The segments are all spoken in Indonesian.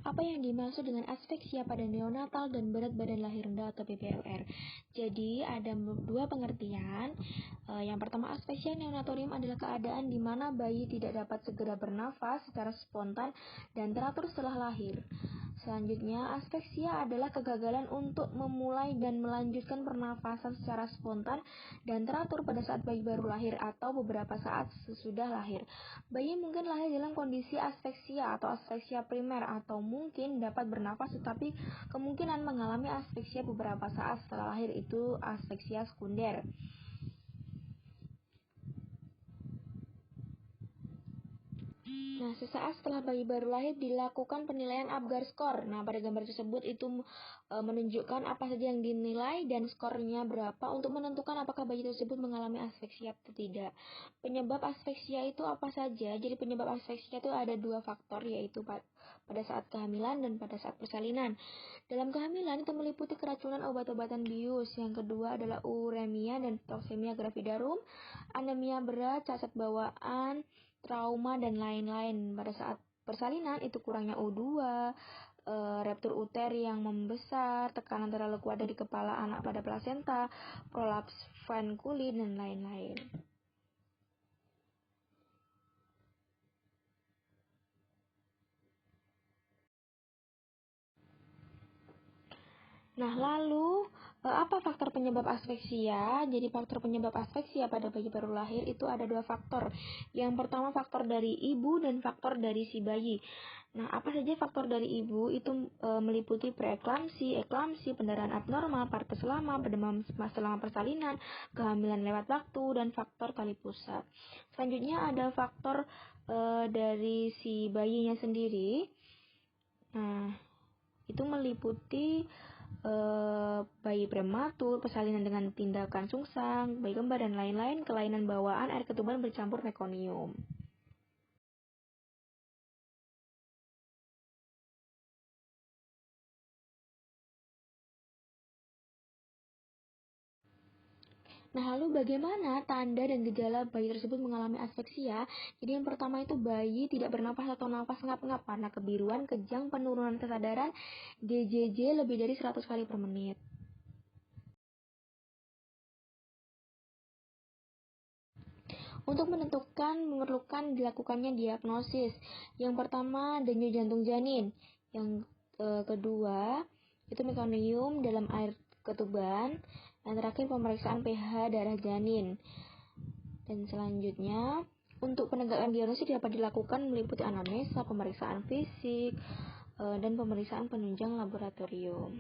Apa yang dimaksud dengan aspeksia pada neonatal dan berat badan lahir rendah atau BBLR? Jadi ada dua pengertian. Yang pertama, aspeksia neonatorium adalah keadaan di mana bayi tidak dapat segera bernafas secara spontan dan teratur setelah lahir. Selanjutnya, aspeksia adalah kegagalan untuk memulai dan melanjutkan pernafasan secara spontan dan teratur pada saat bayi baru lahir atau beberapa saat sesudah lahir. Bayi mungkin lahir dalam kondisi aspeksia atau aspeksia primer atau mungkin dapat bernafas tetapi kemungkinan mengalami aspeksia beberapa saat setelah lahir itu aspeksia sekunder. Nah, sesaat setelah bayi baru lahir dilakukan penilaian Apgar Score. Nah, pada gambar tersebut itu menunjukkan apa saja yang dinilai dan skornya berapa untuk menentukan apakah bayi tersebut mengalami aspeksia atau tidak. Penyebab aspeksia itu apa saja? Jadi penyebab aspeksia itu ada dua faktor, yaitu pada saat kehamilan dan pada saat persalinan. Dalam kehamilan itu meliputi keracunan obat-obatan bius. Yang kedua adalah uremia dan toksemia gravidarum, anemia berat, cacat bawaan, trauma, dan lain-lain. Pada saat persalinan itu kurangnya O2, ruptur uter yang membesar, tekanan terlalu kuat dari kepala anak pada plasenta, prolaps vanculi, dan lain-lain. Nah, lalu apa faktor penyebab aspeksia? Jadi faktor penyebab aspeksia pada bayi baru lahir itu ada dua faktor. Yang pertama faktor dari ibu dan faktor dari si bayi. Nah, apa saja faktor dari ibu itu meliputi preeklamsi, eklamsi, pendarahan abnormal, partes lama, demam selama persalinan, kehamilan lewat waktu, dan faktor tali pusat. Selanjutnya ada faktor dari si bayinya sendiri. Nah, itu meliputi bayi prematur, persalinan dengan tindakan sungsang, bayi kembar, dan lain-lain, kelainan bawaan, air ketuban bercampur mekonium. Nah, lalu bagaimana tanda dan gejala bayi tersebut mengalami aspeksia? Jadi yang pertama itu bayi tidak bernafas atau nafas ngap-ngap, warna kebiruan, kejang, penurunan kesadaran, GJJ lebih dari 100 kali per menit. Untuk menentukan memerlukan dilakukannya diagnosis. Yang pertama denyut jantung janin. Yang kedua itu mekonium dalam air ketuban. Yang terakhir pemeriksaan pH darah janin. Dan selanjutnya untuk penegakan diagnosis dapat dilakukan meliputi anamnesa, pemeriksaan fisik, dan pemeriksaan penunjang laboratorium.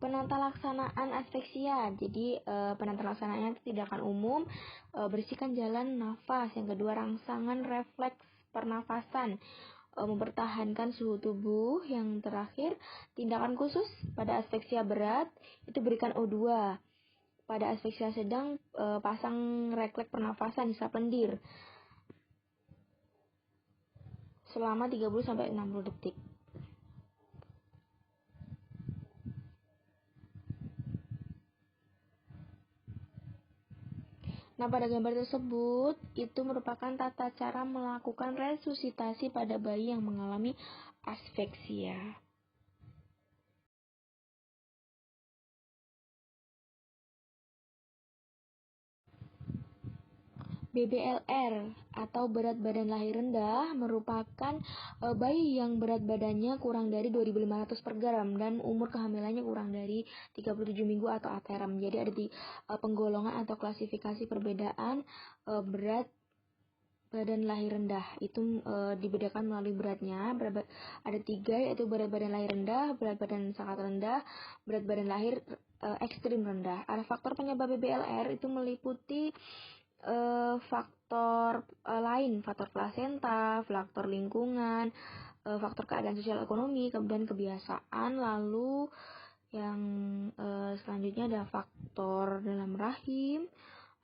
Penata laksanaan aspeksia. Jadi penata laksanaannya itu tindakan umum, bersihkan jalan nafas. Yang kedua rangsangan refleks pernafasan, mempertahankan suhu tubuh. Yang terakhir tindakan khusus pada aspeksia berat itu berikan O2. Pada aspeksia sedang pasang refleks pernafasan hisap lendir selama 30-60 detik. Nah, pada gambar tersebut, itu merupakan tata cara melakukan resusitasi pada bayi yang mengalami aspeksia. BBLR atau berat badan lahir rendah merupakan bayi yang berat badannya kurang dari 2.500 per gram dan umur kehamilannya kurang dari 37 minggu atau aterem. Jadi ada di penggolongan atau klasifikasi perbedaan berat badan lahir rendah. Itu dibedakan melalui beratnya. Ada 3, yaitu berat badan lahir rendah, berat badan sangat rendah, berat badan lahir ekstrim rendah. Ada faktor penyebab BBLR itu meliputi faktor lain, faktor plasenta, faktor lingkungan, faktor keadaan sosial ekonomi, kemudian kebiasaan. Lalu yang selanjutnya ada faktor dalam rahim,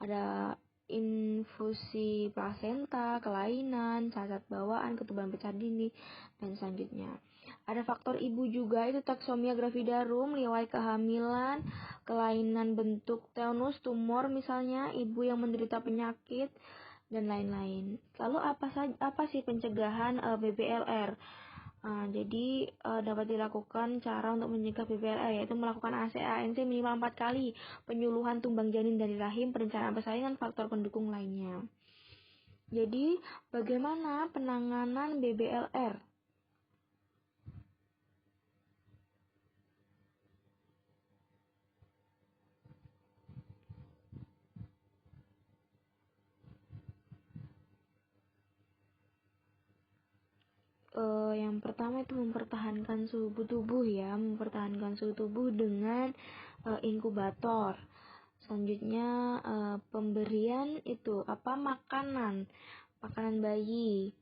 ada infusi plasenta, kelainan, cacat bawaan, ketuban pecah dini, dan selanjutnya. Ada faktor ibu juga, itu taksomia gravidarum, riwayat kehamilan, kelainan bentuk tonus, tumor misalnya, ibu yang menderita penyakit dan lain-lain. Lalu apa sih pencegahan BBLR? Jadi dapat dilakukan cara untuk mencegah BBLR, yaitu melakukan ACANC minimal 4 kali, penyuluhan tumbang janin dari rahim, perencanaan persalingan, faktor pendukung lainnya. Jadi bagaimana penanganan BBLR? Yang pertama itu mempertahankan suhu tubuh ya, mempertahankan suhu tubuh dengan inkubator. Selanjutnya pemberian itu makanan bayi.